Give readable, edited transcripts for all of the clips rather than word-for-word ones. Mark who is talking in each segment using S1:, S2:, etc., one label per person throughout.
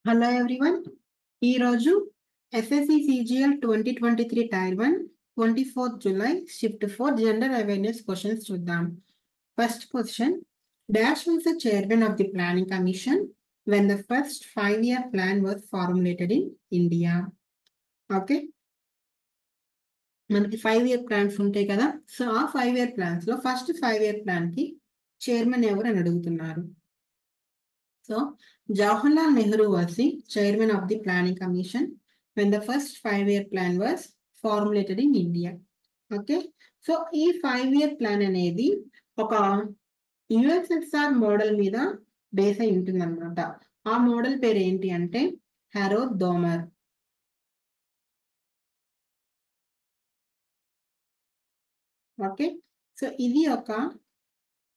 S1: Hello everyone. ఈరోజు SSC CGL 2023 tier 1 24th July shift 4 general awareness questions చూద్దాం. First question, dash was the chairman of the planning commission when the first 5-year plan was formulated in India. Okay, మనకి 5-year plans ఉంటాయి కదా. So ఆ 5-year plans లో first 5-year plan కి chairman ఎవరు అని అడుగుతున్నారు. So, Jawaharlal Nehru was the chairman of the Planning Commission when the first 5-year plan was formulated in India. Okay, so ఈ 5-year plan అనేది ఒక యుఎస్ఎస్ఆర్ మోడల్ మీద base అయి ఉంటుంది అనమాట. ఆ మోడల్ పేరు ఏంటి అంటే హారోల్డ్ దోమర్. ఓకే, సో ఇది ఒక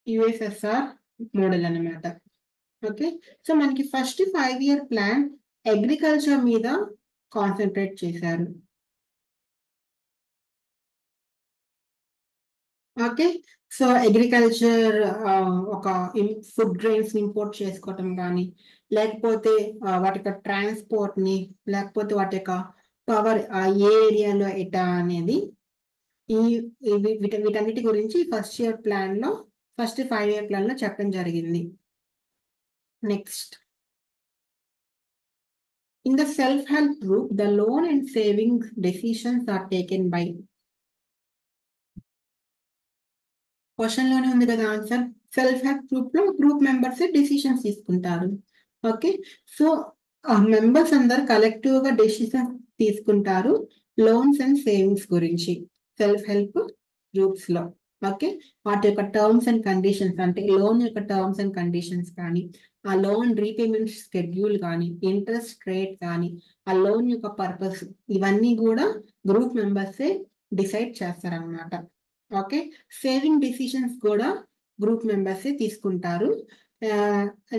S1: యుఎస్ఎస్ఆర్ మోడల్ అన్నమాట. ఓకే, సో మనకి ఫస్ట్ 5-year ప్లాన్ అగ్రికల్చర్ మీద కాన్సన్ట్రేట్ చేశారు. ఓకే, సో అగ్రికల్చర్ ఒక ఫుడ్ గ్రెయిన్స్ ఇంపోర్ట్ చేసుకోవటం కానీ, లేకపోతే వాటి యొక్క ట్రాన్స్పోర్ట్ ని, లేకపోతే వాటి యొక్క పవర్ ఏ ఏరియాలో ఎటా అనేది వీటన్నిటి గురించి ఫస్ట్ 5-year ప్లాన్ లో చెప్పడం జరిగింది. Next, in the self-help group, the loan and savings decisions are taken by. Question లోనే ఉంది కదా ఆన్సర్. సెల్ఫ్ హెల్ప్ గ్రూప్ లో గ్రూప్ మెంబర్స్ డిసిషన్స్ తీసుకుంటారు. ఓకే, సో మెంబర్స్ అందరు కలెక్టివ్ గా డెసిషన్స్ తీసుకుంటారు లోన్స్ అండ్ సేవింగ్స్ గురించి సెల్ఫ్ హెల్ప్ గ్రూప్స్ లో. ఓకే, వాటి యొక్క టర్మ్స్ అండ్ కండిషన్స్, అంటే లోన్ యొక్క టర్మ్స్ అండ్ కండిషన్స్ కానీ, ఆ లోన్ రీపేమెంట్ షెడ్యూల్ కానీ, ఇంట్రెస్ట్ రేట్ కానీ, ఆ లోన్ యొక్క పర్పస్, ఇవన్నీ కూడా గ్రూప్ మెంబర్సే డిసైడ్ చేస్తారన్నమాట. ఓకే, సేవింగ్ డిసిషన్స్ కూడా గ్రూప్ మెంబర్సే తీసుకుంటారు.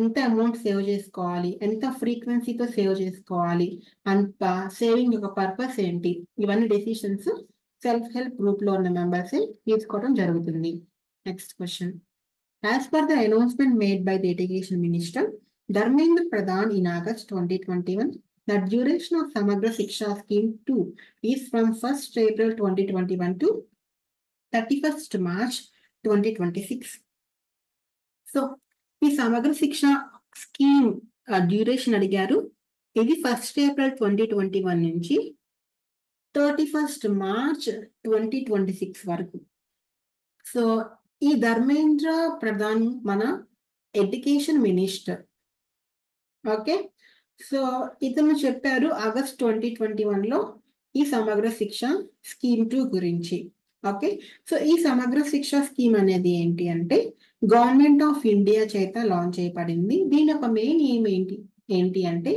S1: ఎంత అమౌంట్ సేవ్ చేసుకోవాలి, ఎంత ఫ్రీక్వెన్సీతో సేవ్ చేసుకోవాలి, అంత సేవింగ్ యొక్క పర్పస్ ఏంటి, ఇవన్నీ డెసిషన్స్ సెల్ఫ్ హెల్ప్ గ్రూప్ లో ఉన్న మెంబర్సే తీసుకోవడం జరుగుతుంది. Next question, as per the announcement made by the education minister Dharmendra Pradhan in August 2021, the duration of Samagra Shiksha Scheme 2 is from 1st April 2021 to 31st March 2026. So ఈ సమగ్ర శిక్ష scheme duration అడిగారు. ఇది 1st April 2021 నుంచి 31st March 2026 వరకు. So ఈ ధర్మేంద్ర ప్రధాన్ మన education minister. Okay, so ఇతను చెప్పారు ఆగస్ట్ 2021 లో ఈ సమగ్ర శిక్ష స్కీమ్ 2 గురించి. ఓకే, సో ఈ సమగ్ర శిక్ష స్కీమ్ అనేది ఏంటి అంటే గవర్నమెంట్ ఆఫ్ ఇండియా చేత లాంచ్ చేయబడింది. దీని యొక్క మెయిన్ ఎయిమ్ ఏంటి అంటే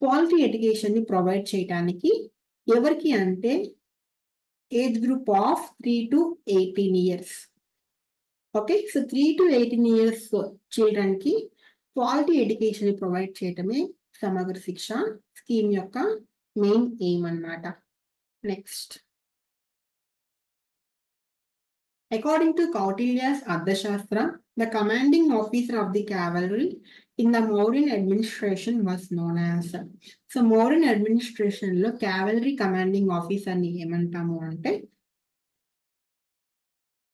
S1: క్వాలిటీ ఎడ్యుకేషన్ ని ప్రొవైడ్ చేయడానికి ఎవరికి అంటే age group of 3 to 18 years. Okay, so 3 to 18 years children కి క్వాలిటీ ఎడ్యుకేషన్ ని ప్రొవైడ్ చేయటమే సమగ్ర శిక్ష స్కీమ్ యొక్క మెయిన్ ఎయిమ్ అన్నమాట. Next, according to Kautilya's Ardhashastra, the commanding officer of the cavalry in the Mauryan administration was known as. So Mauryan administration lo cavalry commanding officer ni emantamu ante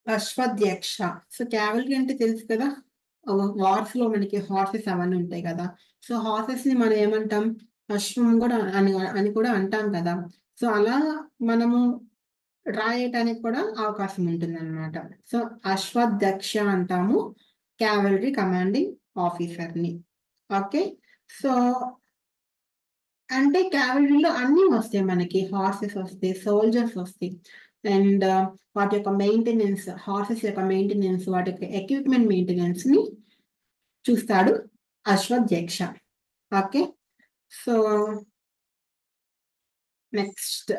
S1: అశ్వధ్యక్ష. So cavalry అంటే తెలుసు కదా, wars లో మనకి horses అవన్నీ ఉంటాయి కదా. So horses ని మనం ఏమంటాం, అశ్వం కూడా అని కూడా అంటాం కదా. సో అలా మనము రాయటానికి కూడా అవకాశం ఉంటుంది అనమాట. సో అశ్వధ్యక్ష అంటాము క్యావలరీ కమాండింగ్ ఆఫీసర్ ని. ఓకే, సో అంటే క్యావలరీలో అన్ని వస్తాయి మనకి, హార్సెస్ వస్తాయి, సోల్జర్స్ వస్తాయి, అండ్ వాటి యొక్క మెయింటెనెన్స్, హార్సెస్ యొక్క మెయింటెనెన్స్, వాటి యొక్క ఎక్విప్మెంట్ మెయింటెనెన్స్ ని చూస్తాడు అశ్వధ్యక్ష. Okay, so next,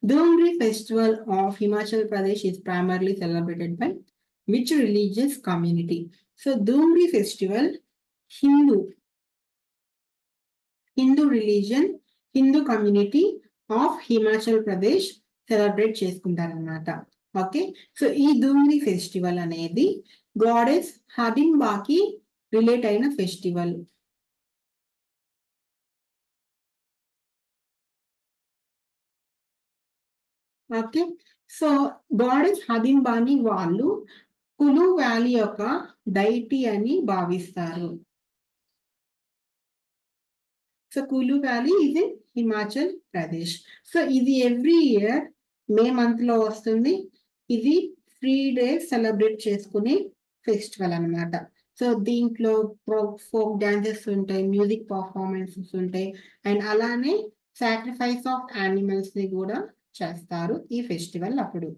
S1: Doomri festival of Himachal Pradesh is primarily celebrated by which religious community? So Doomri festival Hindu religion, Hindu community of Himachal Pradesh celebrate చేసుకుంటారన్నమాట. Okay, so ఈ Doomri festival అనేది goddess హడింబాకి relate అయిన festival. Okay. So goddess హడింబాని వాళ్ళు Kullu valley యొక్క deity అని భావిస్తారు. సో కులు వ్యాలీ ఇది హిమాచల్ ప్రదేశ్. సో ఇది ఎవ్రీ ఇయర్ మే మంత్ లో వస్తుంది. ఇది 3 days సెలబ్రేట్ చేసుకునే ఫెస్టివల్ అన్నమాట. సో దీంట్లో ఫోక్ డాన్సెస్ ఉంటాయి, మ్యూజిక్ పర్ఫార్మెన్సెస్ ఉంటాయి, అండ్ అలానే సాక్రిఫైస్ ఆఫ్ యానిమల్స్ ని కూడా చేస్తారు ఈ ఫెస్టివల్ అప్పుడు.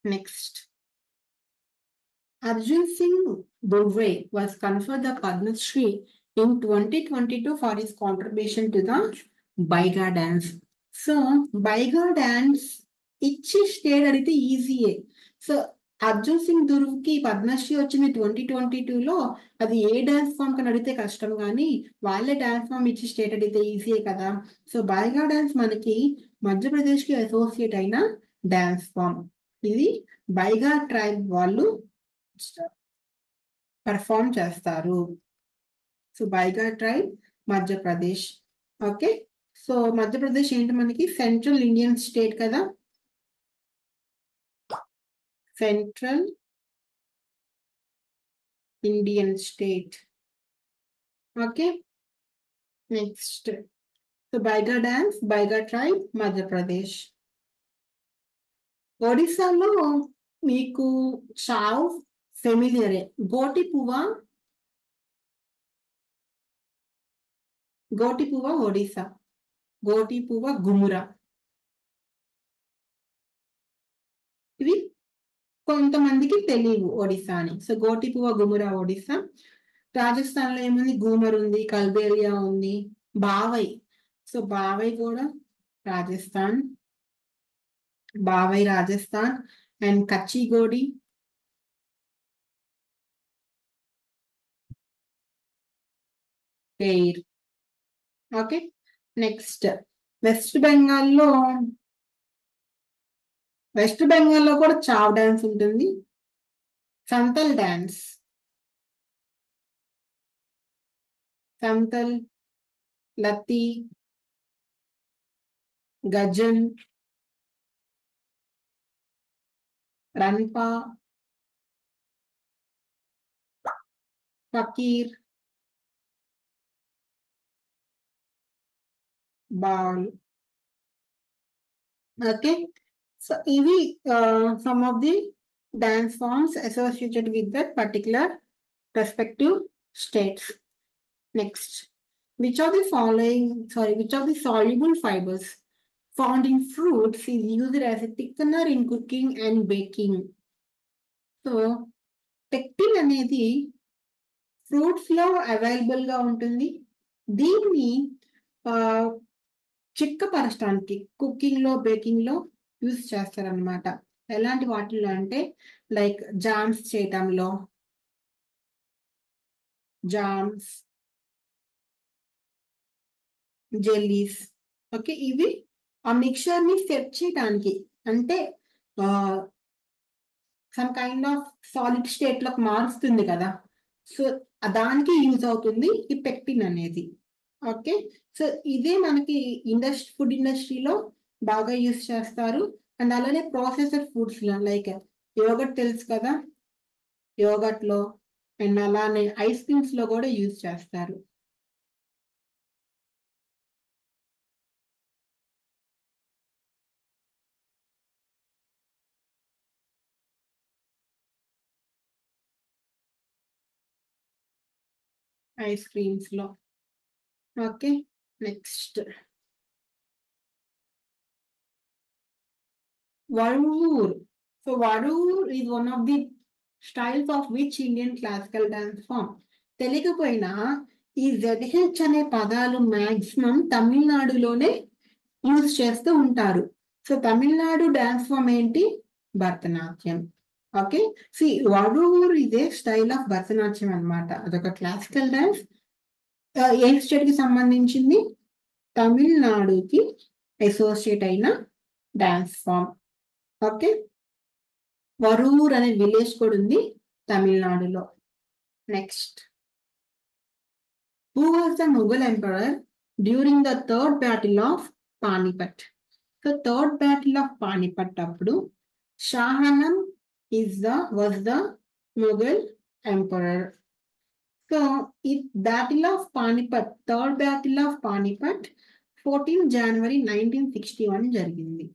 S1: Next, Arjun Singh Bhulre was conferred the Padma Shri in 2022 for his contribution to the Baiga dance. So, Baiga dance ఇచ్చి స్టేట్ అడిగితే ఈజీయే. సో అర్జున్ సింగ్ దుర్వ్కి పద్మశ్రీ వచ్చింది 2022లో. అది ఏ డాన్స్ ఫామ్ కని అడిగితే కష్టం, కానీ వాళ్ళే డాన్స్ ఫామ్ ఇచ్చి స్టేట్ అడిగితే ఈజీయే కదా. సో బైగా డాన్స్ మనకి మధ్యప్రదేశ్కి అసోసియేట్ అయిన డాన్స్ ఫామ్. ఇది బైగా ట్రైబ్ వాళ్ళు పర్ఫామ్ చేస్తారు. So Baiga tribe Madhya Pradesh. Okay. So Madhya Pradesh ఏంటి మనకి సెంట్రల్ ఇండియన్ స్టేట్ కదా. Central Indian state. Okay. Next, so Baiga dance, Baiga tribe, Madhya Pradesh. ఒడిస్సాలో మీకు చావ్ ఫెమిలియరే. గోటి పువ్వ ఒడిస్సా, గోటి పువ్వ గుమురా. ఇవి కొంతమందికి తెలియవు ఒడిస్సా అని. సో గోటి పువ్వ గుమురా ఒడిస్సా. రాజస్థాన్ లో ఏముంది, గూమర్ ఉంది, కల్బేరియా ఉంది, బావై. సో బావై కూడా రాజస్థాన్, బావై రాజస్థాన్. అండ్ కచ్చిగోడి, కేర్. ఓకే. నెక్స్ట్, వెస్ట్ బెంగాల్లో కూడా చావ్ డాన్స్ ఉంటుంది. Santhal dance, Santhal, Lathi, Gajan, Ranpa, Fakir, Baul. Okay. So ఇవి some of the dance forms associated with that particular respective states. Next, which of the soluble fibers found in fruits is used as a thickener in cooking and baking? So pectin అనేది fruits లో available గా ఉంటుంది. దీన్ని చిక్కపరచడానికి cooking లో, baking లో use చేస్తారనమాట. ఎలాంటి వాటిల్లో అంటే లైక్ జామ్స్ చేయటంలో, జామ్స్, జెల్లీస్. ఓకే. ఇవి ఆ మిక్చర్ ని సెట్ చేయడానికి, అంటే some kind of solid state లోకి మారుస్తుంది కదా. సో దానికి యూజ్ అవుతుంది ఈ పెక్టిన్ అనేది. ఓకే. సో ఇదే మనకి ఫుడ్ ఇండస్ట్రీలో బాగా యూజ్ చేస్తారు. అండ్ అలానే ప్రాసెస్డ్ ఫుడ్స్ లో లైక్ యోగర్ట్ తెలుసు కదా, యోగర్ట్ లో అండ్ అలానే ఐస్ క్రీమ్స్ లో కూడా యూజ్ చేస్తారు. ఐస్ క్రీమ్స్ లో. Okay. Next, Vadur. So Vadur is one of the styles of which Indian classical dance form? తెలియకపోయినా ఈ ZH అనే పదాలు మాక్సిమం తమిళనాడులోనే యూజ్ చేస్తూ ఉంటారు. సో తమిళనాడు డాన్స్ ఫామ్ ఏంటి, భరతనాట్యం. ఓకే. సి వడూర్ ఇదే స్టైల్ ఆఫ్ భరతనాట్యం అన్నమాట. అదొక క్లాసికల్ డాన్స్. ఏ స్టేట్ కి సంబంధించింది, తమిళనాడుకి అసోసియేట్ అయిన డాన్స్ ఫామ్. ఓకే. వరూర్ అనే విలేజ్ కూడా ఉంది తమిళనాడులో. Next, who was the Mughal emperor during the third battle of Panipat? So third battle of Panipat అప్పుడు Shahanam was the Mughal emperor. So it battle of Panipat, third battle of Panipat 14 January 1961 జరిగింది.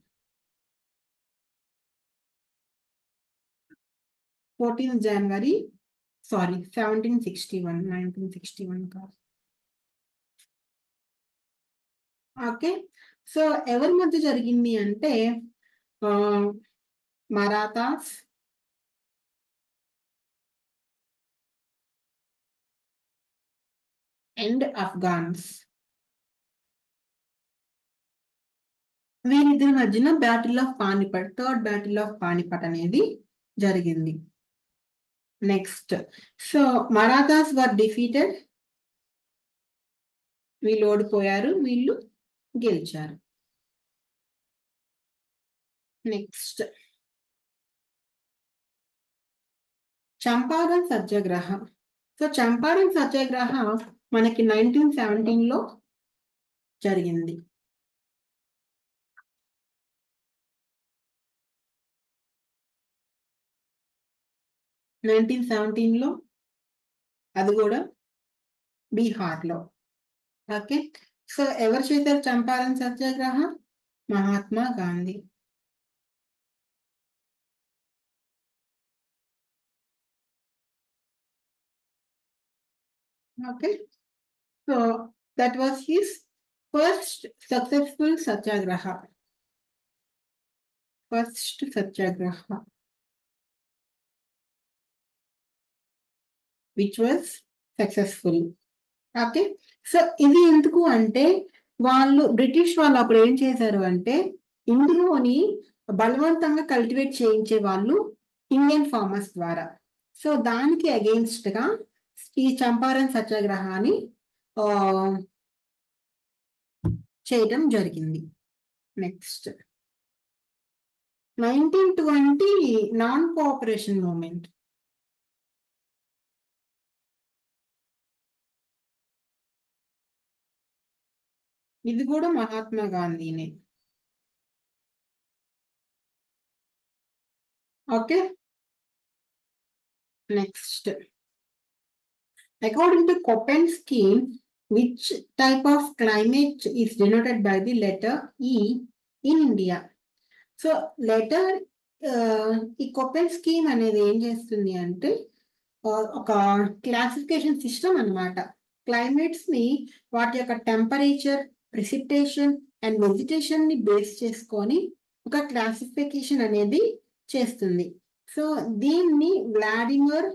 S1: 14 January 1761, 1961 కాదు. Okay, so ఎవరి మధ్య జరిగింది అంటే Marathas and Afcons. వీరిద్దరి మధ్యన battle of Panipat, third battle of Panipat అనేది జరిగింది. నెక్స్ట్, సో మరాఠాస్ వర్ డిఫీటెడ్, వీళ్ళు ఓడిపోయారు, వీళ్ళు గెలిచారు. నెక్స్ట్, చంపారన్ సత్యాగ్రహ. సో చంపారన్ సత్యాగ్రహ మనకి 1917లో జరిగింది. 1917లో, అది కూడా బీహార్లో. ఓకే, సో ఎవరు చేశారు Champaran Satyagraha? Mahatma Gandhi. Okay, so that was his first successful satyagraha. First satyagraha, which was successful. Okay, so ఇది ఎందుకు అంటే వాళ్ళు బ్రిటిష్ వాళ్ళు అప్పుడు ఏం చేశారు అంటే ఇందులోని బలవంతంగా కల్టివేట్ చేయించే వాళ్ళు ఇండియన్ ఫార్మర్స్ ద్వారా. సో దానికి అగెయిన్స్ట్ గా ఈ చంపారన్ సత్యాగ్రహాన్ని చేయడం జరిగింది. Next, 1920 non cooperation movement. ఇది కూడా మహాత్మా గాంధీనే. Okay, next, according to Köppen scheme, which type of climate is denoted by the letter E in India? So letter ఈ Köppen scheme అనేది ఏం చేస్తుంది అంటే ఒక క్లాసిఫికేషన్ సిస్టమ్ అన్నమాట. క్లైమేట్స్ ని వాటి యొక్క టెంపరేచర్, ప్రిసిపిటేషన్ అండ్ వెజిటేషన్ ని బేస్ చేసుకొని ఒక క్లాసిఫికేషన్ అనేది చేస్తుంది. సో దీన్ని Vladimir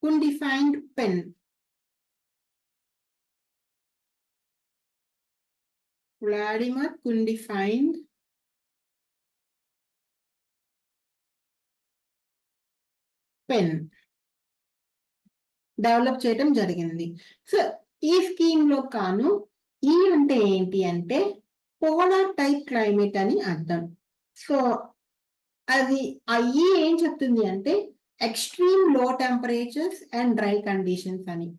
S1: Undefined pen. Vladimir Undefined pen develop చేయడం జరిగింది. సో ఈ స్కీమ్ లో కాను ఈ అంటే ఏంటి అంటే పోలార్ టైప్ క్లైమేట్ అని అర్థం. సో అది ఈ ఏం చెప్తుంది అంటే ఎక్స్ట్రీమ్ లో టెంపరేచర్స్ అండ్ డ్రై కండిషన్స్ అని.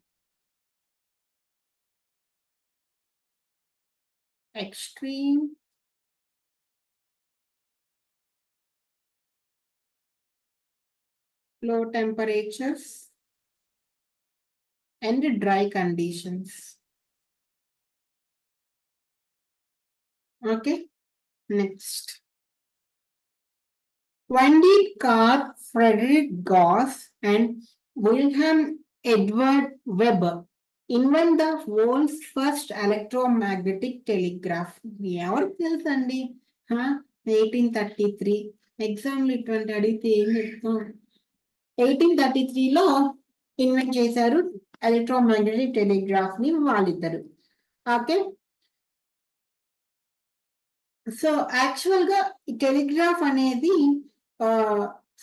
S1: Extreme low temperatures and dry conditions. Okay, next. When did Carl Friedrich Gauss and Wilhelm Edward Weber invent the world's first electromagnetic telegraph? ఎవరు తెలుసండి? 1833. ఎగ్జామ్లు ఇటువంటి అడిగితే ఏం చెప్తాం? 1833లో ఇన్వెంట్ చేశారు ఎలక్ట్రోమాగ్నెటిక్ టెలిగ్రాఫ్ ని వాళ్ళిద్దరు. ఓకే, సో యాక్చువల్ గా ఈ టెలిగ్రాఫ్ అనేది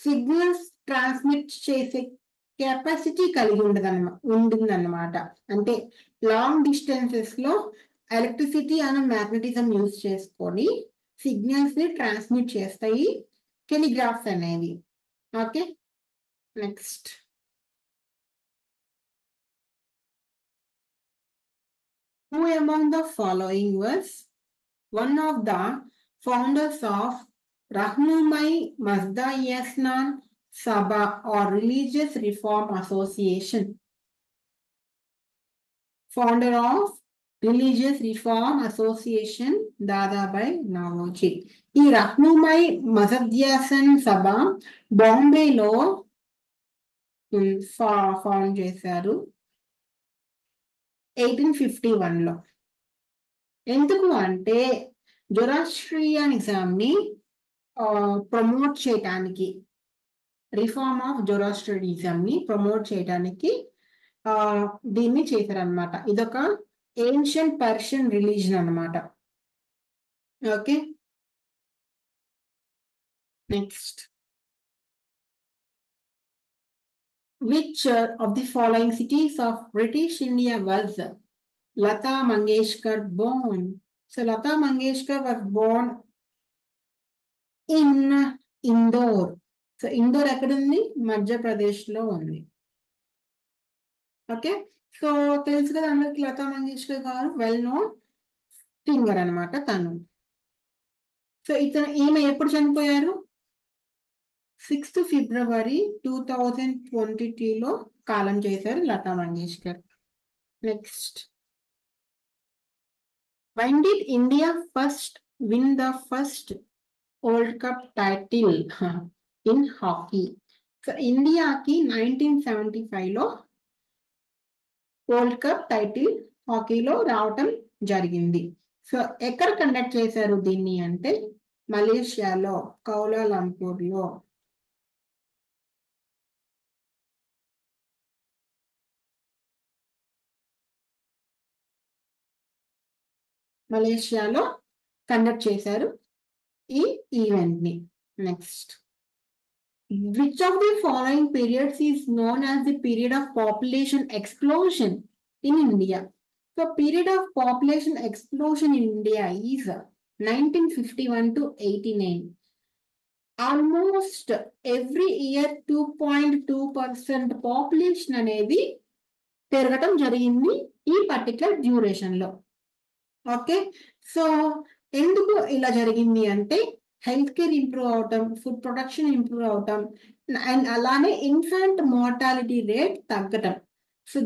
S1: సిగ్నల్స్ ట్రాన్స్మిట్ చేసే కెపాసిటీ కలిగి ఉంటుందన్నమాట. అంటే లాంగ్ డిస్టెన్సెస్ లో ఎలక్ట్రిసిటీ అండ్ మ్యాగ్నెటిజం యూజ్ చేసుకొని సిగ్నల్స్ ని ట్రాన్స్మిట్ చేస్తాయి టెలిగ్రాఫ్స్ అనేవి. Okay, next who among the following was one of the founders of Rahnumai Mazdayasnan Sabha or Religious Reform Association? Founder of religious reform association Dadabhai Naoroji. ఈ రహ్నుమై మజద్యాసన్ సభ బాంబేలో found చేశారు 1851లో. ఎందుకు అంటే జొరాస్ట్రియనిజంని promote చేయటానికి, రిఫార్మ్ ఆఫ్ జొరాస్ట్రియనిజంని ప్రమోట్ చేయడానికి దీన్ని చేశారనమాట. ఇదొక ఏన్షియంట్ పర్షియన్ రిలీజన్ అన్నమాట. Okay, next which of the following cities of British India was Lata Mangeshkar born? So Lata Mangeshkar was born in Indore. So Indore ఎక్కడ ఉంది? మధ్యప్రదేశ్ లో ఉంది. ఓకే, సో తెలుసు కదా అందరికి లతా మంగేష్కర్ గారు వెల్ నోన్ సింగర్ అనమాట తను. సో ఈమె ఎప్పుడు చనిపోయారు? 6th February 2022లో కాలం చేశారు Lata Mangeshkar. Next, when did India first win the first World Cup title in hockey? So ఇండియాకి 1975లో వరల్డ్ కప్ టైటిల్ హాకీలో రావటం జరిగింది. సో ఎక్కడ కండక్ట్ చేశారు దీన్ని అంటే మలేషియాలో కౌలాలంపూర్లో. మలేషియాలో కండక్ట్ చేశారు ఈ ఈవెంట్ ని. Next, which of the following periods is known as the period of population explosion in India? So period of population explosion in India is 1951 to 89. Almost every year 2.2% population అనేది పెరగటం జరిగింది ఈ particular duration లో. Okay, so ఎందుకు ఇలా జరిగింది అంటే health care improve అవటం, ఫుడ్ ప్రొడక్షన్ ఇంప్రూవ్ అవటం, అండ్ అలానే ఇన్ఫాంట్ మార్టాలిటీ రేట్ తగ్గటం. సో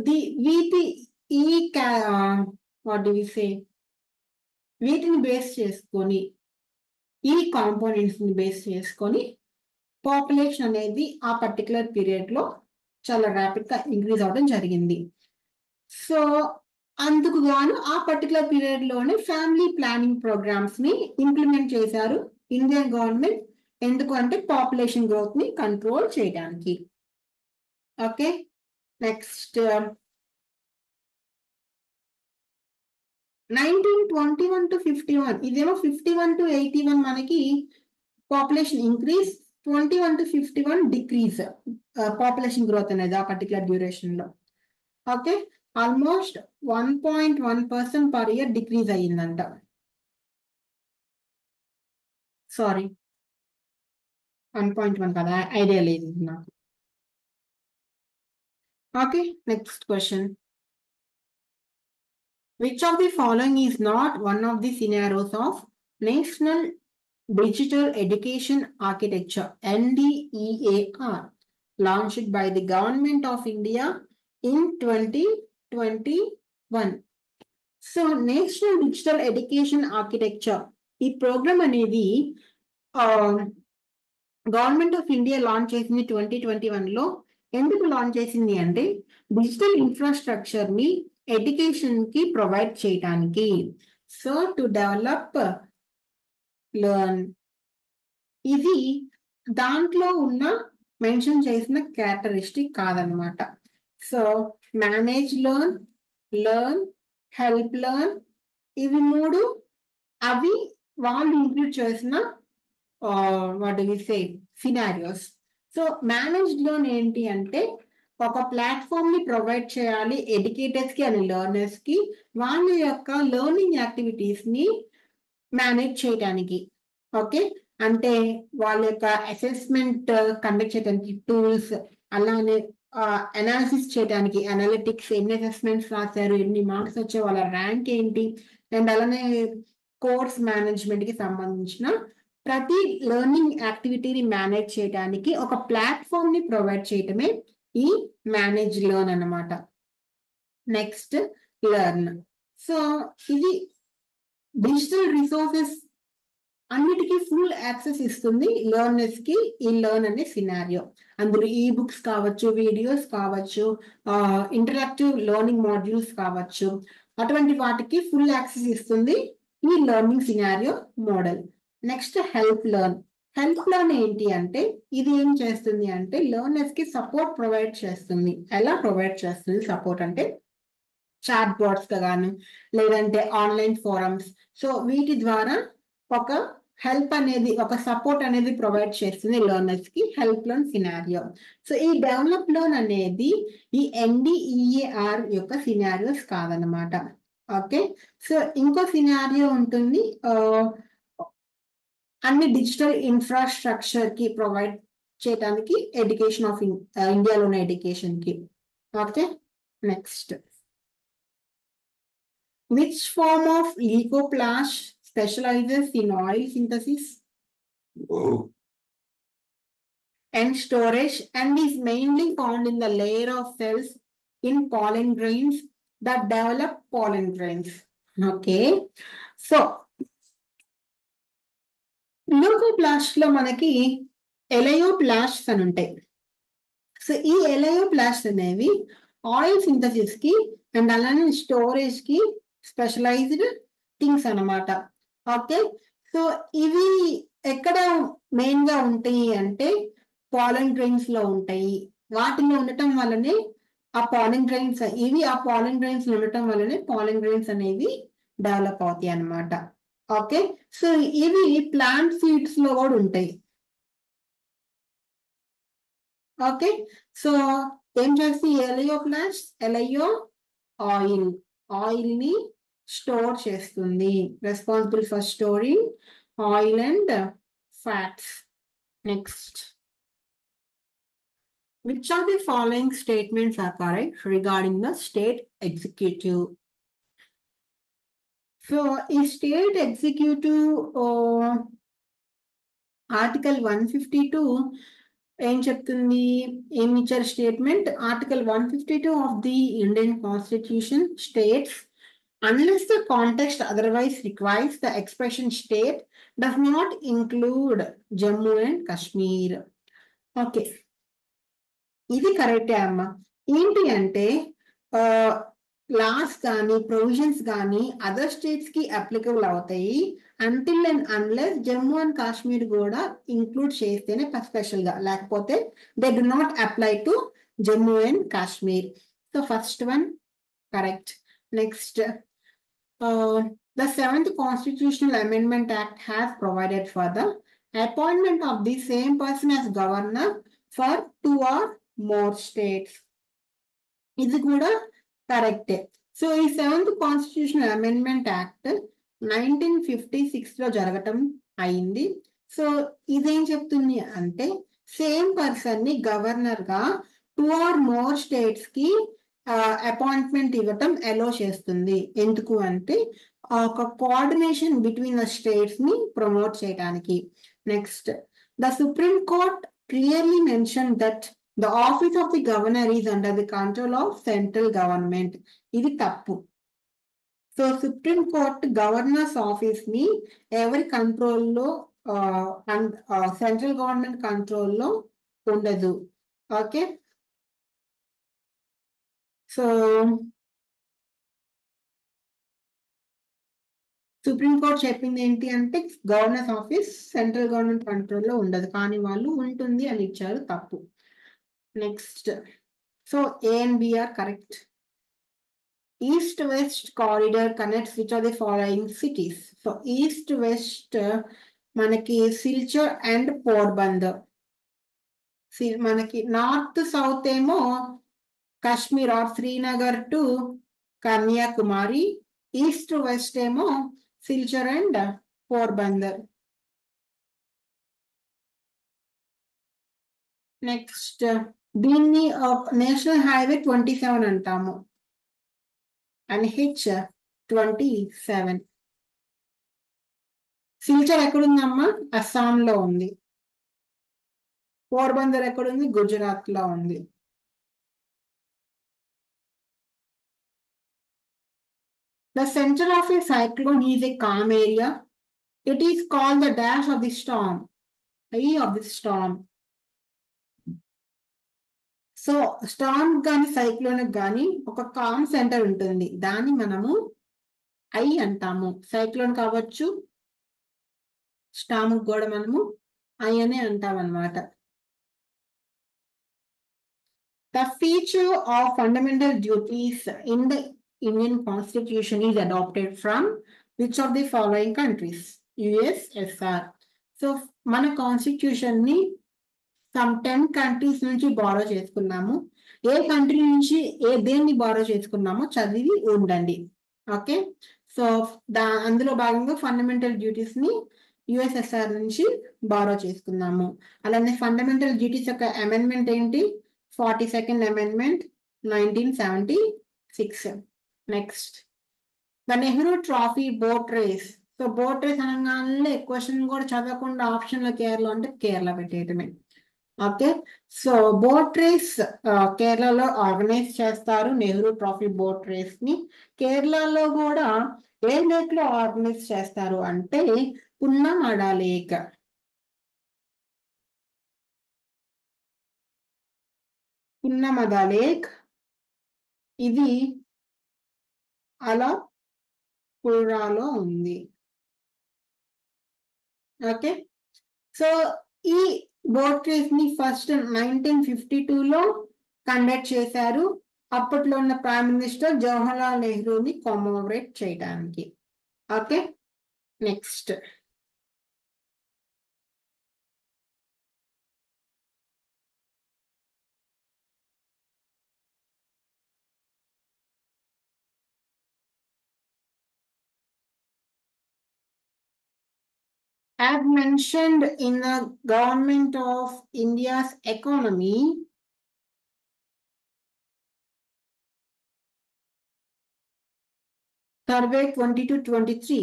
S1: వీటిని బేస్ చేసుకొని, ఈ కాంపోనెంట్స్ ని బేస్ చేసుకొని పాపులేషన్ అనేది ఆ పర్టికులర్ పీరియడ్ లో చాలా ర్యాపిడ్ గా ఇంక్రీజ్ అవడం జరిగింది. సో అందుకు గాను ఆ పర్టికులర్ పీరియడ్ లోనే ఫ్యామిలీ ప్లానింగ్ ప్రోగ్రామ్స్ ని ఇంప్లిమెంట్ చేశారు ఇండియన్ గవర్నమెంట్. ఎందుకు అంటే పాపులేషన్ గ్రోత్ ని కంట్రోల్ చేయడానికి. ఓకే, నెక్స్ట్ 1921 to 51, ఇదేమో 51 to 81 మనకి population increase, 21 to 51 decrease population growth అనేది ఆ పర్టికులర్ డ్యూరేషన్ లో. Okay, almost 1.1% per year decrease అయ్యిందంట. సారీ, 1.1 కదా, ఐడియా లేదు నాకు. Okay, next question, which of the following is not one of the scenarios of National Digital Education Architecture NDEAR launched by the Government of India in 2021? So National Digital Education Architecture ఈ programme అనేది government of India launch చేసింది 2021లో. ఎందుకు launch చేసింది అంటే digital infrastructure ని education కి provide చేయడానికి. సో టు డెవలప్ లెర్న్, ఇది దాంట్లో ఉన్న మెన్షన్ చేసిన క్యారెక్టరిస్టిక్ కాదనమాట. So manage learn, learn, help learn, ఇవి మూడు అవి వాళ్ళు ఇంక్లూడ్ చేసిన what do we say scenarios. So manage learn ఏంటి అంటే ఒక ప్లాట్ఫామ్ ని ప్రొవైడ్ చేయాలి ఎడ్యుకేటర్స్ కి అండ్ లెర్నర్స్ కి, వాళ్ళ యొక్క లెర్నింగ్ యాక్టివిటీస్ ని మేనేజ్ చేయడానికి. ఓకే, అంటే వాళ్ళ యొక్క అసెస్మెంట్ కండక్ట్ చేయడానికి టూల్స్, అలానే అనాలిసిస్ చేయడానికి అనలిటిక్స్, ఎన్ని అసెస్మెంట్స్ రాశారు, ఎన్ని మార్క్స్ వచ్చే, వాళ్ళ ర్యాంక్ ఏంటి, అండ్ అలానే కోర్స్ మేనేజ్మెంట్ కి సంబంధించిన ప్రతి లెర్నింగ్ యాక్టివిటీని మేనేజ్ చేయడానికి ఒక ప్లాట్ఫామ్ ని ప్రొవైడ్ చేయటమే ఈ మేనేజ్ లెర్న్ అన్నమాట. Next learn. సో ఇది డిజిటల్ రిసోర్సెస్ అన్నిటికీ ఫుల్ యాక్సెస్ ఇస్తుంది లెర్నర్స్ కి ఈ లెర్న్ అనే సినారియో. అందులో ఈ బుక్స్ కావచ్చు, వీడియోస్ కావచ్చు, ఇంటరాక్టివ్ లెర్నింగ్ మాడ్యూల్స్ కావచ్చు, అటువంటి వాటికి ఫుల్ యాక్సెస్ ఇస్తుంది ఈ learning scenario model. Next help learn. Help learn ఏంటి అంటే ఇది ఏం చేస్తుంది అంటే లెర్నర్స్ కి సపోర్ట్ ప్రొవైడ్ చేస్తుంది. ఎలా ప్రొవైడ్ చేస్తుంది సపోర్ట్ అంటే చాట్ బాట్స్ గాను, లేదంటే ఆన్లైన్ ఫోరమ్స్. సో వీటి ద్వారా ఒక హెల్ప్ అనేది, ఒక సపోర్ట్ అనేది ప్రొవైడ్ చేస్తుంది లెర్నర్స్ కి హెల్ప్ లెర్న్ సినారియో. సో ఈ డెవలప్ లెర్న్ అనేది ఈ NDEAR యొక్క సినారియోస్ కాదనమాట. ఓకే, సో ఇంకో సినారియో ఉంటుంది అన్ని డిజిటల్ ఇన్ఫ్రాస్ట్రక్చర్ కి ప్రొవైడ్ చేయడానికి ఎడ్యుకేషన్ ఆఫ్ ఇండియాలోని ఎడ్యుకేషన్ కి. Okay, next which form of leucoplast specializes in oil synthesis and storage and is mainly found in the layer of cells in pollen grains that develop pollen grains. Okay, so leucoplast లో మనకి ఎలయోప్లాస్ట్స్ అని ఉంటాయి. So ఈ ఎలయోప్లాస్ట్స్ అనేవి oil synthesis కి and అలానే storage కి specialised things అన్నమాట. ఓకే, సో ఇవి ఎక్కడ మెయిన్ గా ఉంటాయి అంటే పాలన్ గ్రెయిన్స్ లో ఉంటాయి. వాటిలో ఉండటం వల్లనే ఆ పాలన్ గ్రెయిన్స్, ఇవి ఆ పాలన్ గ్రెయిన్స్ ఉండటం వల్లనే పాలన్ గ్రెయిన్స్ అనేవి డెవలప్ అవుతాయి అన్నమాట. ఓకే, సో ఇవి ప్లాంట్ సీడ్స్ లో కూడా ఉంటాయి. ఓకే, సో ఏం చేస్తే ఎలయోప్లాస్ట్, ఎలయో ఆయిల్, ఆయిల్ ని స్టోర్ చేస్తుంది, responsible for storing oil and fats. Next, which of the following statements are correct regarding the state executive? So ఈ స్టేట్ ఎగ్జిక్యూటివ్ ఆర్టికల్ 152 ఏం చెప్తుంది, ఏమి ఇచ్చారు statement? Article 152 of the Indian constitution states unless the context otherwise requires, the expression state does not include Jammu and Kashmir. Okay, ఇది కరెక్టే అమ్మా. ఏంటి అంటే లాస్ కానీ ప్రొవిజన్స్ కానీ అదర్ స్టేట్స్ కి అప్లికబుల్ అవుతాయి until and unless Jammu and Kashmir కూడా ఇంక్లూడ్ చేస్తేనే స్పెషల్ గా, లేకపోతే they do not apply to Jammu and Kashmir. So first one correct. Next, the 7th Constitutional Amendment Act has provided for the appointment of the same person as governor for 2 or more states. ఇది కూడా కరెక్టే. So ఈ 7th Constitutional Amendment Act 1956 లో జరగటం అయింది. So ఇదేం చెప్తుంది అంటే సేమ్ పర్సన్ ని గవర్నర్ గా 2 or more స్టేట్స్ కి అపాయింట్మెంట్ ఇవ్వటం అలో చేస్తుంది. ఎందుకు అంటే ఒక కోఆర్డినేషన్ బిట్వీన్ ద స్టేట్స్ ని ప్రమోట్ చేయడానికి. Next, the supreme court clearly mention that the office of the governor is under the control of central government. ఇది తప్పు. So supreme court governors office ని ఎవరి కంట్రోల్లో, సెంట్రల్ గవర్నమెంట్ కంట్రోల్లో ఉండదు. Okay, so supreme court చెప్పింది ఏంటి అంటే గవర్నర్స్ ఆఫీస్ సెంట్రల్ గవర్నమెంట్ కంట్రోల్లో ఉండదు, కానీ వాళ్ళు ఉంటుంది అని ఇచ్చారు, తప్పు. Next, so A and B are correct. East West corridor connects which are the following cities? So East West మనకి సిల్చర్ అండ్ పోర్బందర్. మనకి నార్త్ సౌత్ ఏమో Kashmir or Srinagar to Kanyakumari, east west ఏమో సిల్చర్ అండ్ పోర్బందర్. నెక్స్ట్ దీన్ని నేషనల్ హైవే 27 అంటాము. NH 27. సిల్చర్ ఎక్కడుందమ్మా? అస్సాంలో ఉంది. పోర్బందర్ ఎక్కడుంది? గుజరాత్ లో ఉంది. The center of a cyclone is a calm area. It is called the dash of the storm. Eye of the storm. So Storm కానీ cyclone కానీ ఒక కామ్ సెంటర్ ఉంటుంది, దాన్ని మనము ఐ అంటాము. సైక్లోన్ కావచ్చు, స్టార్మ్ కూడా మనము ఐ అనే అంటాం అన్నమాట. The feature of fundamental duties in the Indian Constitution is adopted from which of the following countries? USSR. So మన కాన్స్టిట్యూషన్ ని సమ్ 10 కంట్రీస్ నుంచి బారో చేసుకున్నాము. ఏ కంట్రీ నుంచి దేన్ని బారో చేసుకున్నామో చదివి ఉండండి. ఓకే, సో అందులో భాగంగా ఫండమెంటల్ డ్యూటీస్ ని USSR నుంచి బారో చేసుకున్నాము. అలానే ఫండమెంటల్ డ్యూటీస్ యొక్క అమెండ్మెంట్ ఏంటి? 42nd Amendment 1976. Next the Nehru trophy boat race. So boat race అనగానే క్వశ్చన్ కూడా చదవకుండా ఆప్షన్ లో కేరళ అంటే కేరళ పెట్టేయటమే. ఓకే, సో బోట్ రేస్ కేరళలో ఆర్గనైజ్ చేస్తారు, నెహ్రూ ట్రాఫీ బోట్ రేస్ ని. కేరళలో కూడా ఏ లేక్ లో ఆర్గనైజ్ చేస్తారు అంటే పున్నమడ లేక్. పున్నమద లేక్ ఇది అలపురాలో ఉంది. ఓకే, సో ఈ బోట్ రేస్ ని ఫస్ట్ 1952లో కండక్ట్ చేశారు. అప్పట్లో ఉన్న ప్రైమ్ మినిస్టర్ జవహర్లాల్ నెహ్రూని కమమోరేట్ చేయడానికి. Okay, next as mentioned in the Government of India's economy, Survey 2022-23,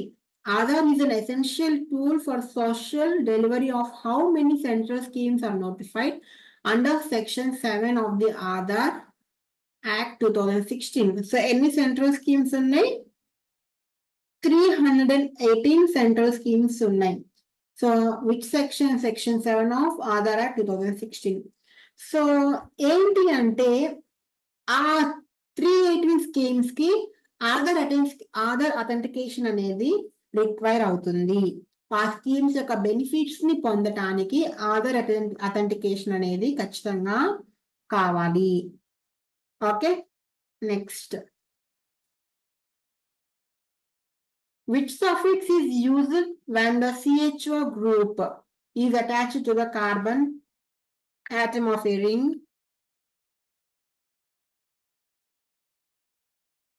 S1: Aadhaar is an essential tool for social delivery of how many central schemes are notified under Section 7 of the Aadhaar Act 2016. So, any central schemes ఉన్నాయి? 318 central schemes ఉన్నాయి. So, which section? Section 7 of Aadhaar Act 2016. So, ఏంటి అంటే ఆ 318 schemes కి Aadhaar authentication అనేది require అవుతుంది. ఆ schemes యొక్క బెనిఫిట్స్ ని పొందటానికి ఆధార్ అథెంటికేషన్ అనేది ఖచ్చితంగా కావాలి. Okay, next which suffix is used when the CHO group is attached to the carbon atom of a ring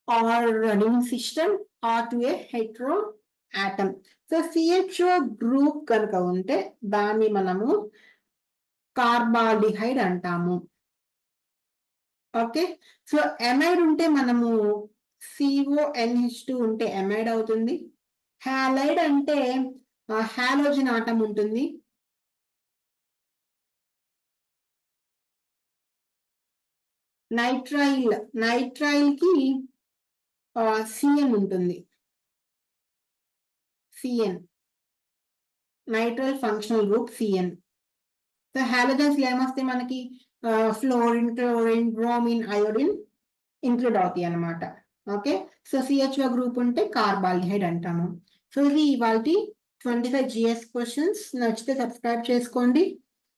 S1: or ring system or to a hetero atom. So CHO group కనుక ఉంటే దాన్ని మనము carbaldehyde అంటాము. Okay, so amide ఉంటే మనము CONH2 ఉంటే amide అవుతుంది. Halide అంటే హాలోజన్ ఆటం ఉంటుంది. నైట్రైల్ కి CN ఉంటుంది. CN nitrile functional group CN. So halogens ఏమొస్తే మనకి fluorine, chlorine, bromine, iodine include అవుతాయి అన్నమాట. ఓకే, సో CHO గ్రూప్ ఉంటే కార్బాల్డిహైడ్ అంటాము. సో ఇది ఇవాళ 25 GS క్వశ్చన్స్. నచ్చితే సబ్స్క్రైబ్ చేసుకోండి.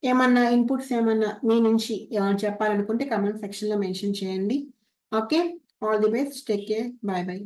S1: ఏమన్నా ఇన్పుట్స్ ఏమన్నా మీ నుంచి ఏమైనా చెప్పాలనుకుంటే కమెంట్ సెక్షన్ లో మెన్షన్ చేయండి. Okay, all the best, take care, by by.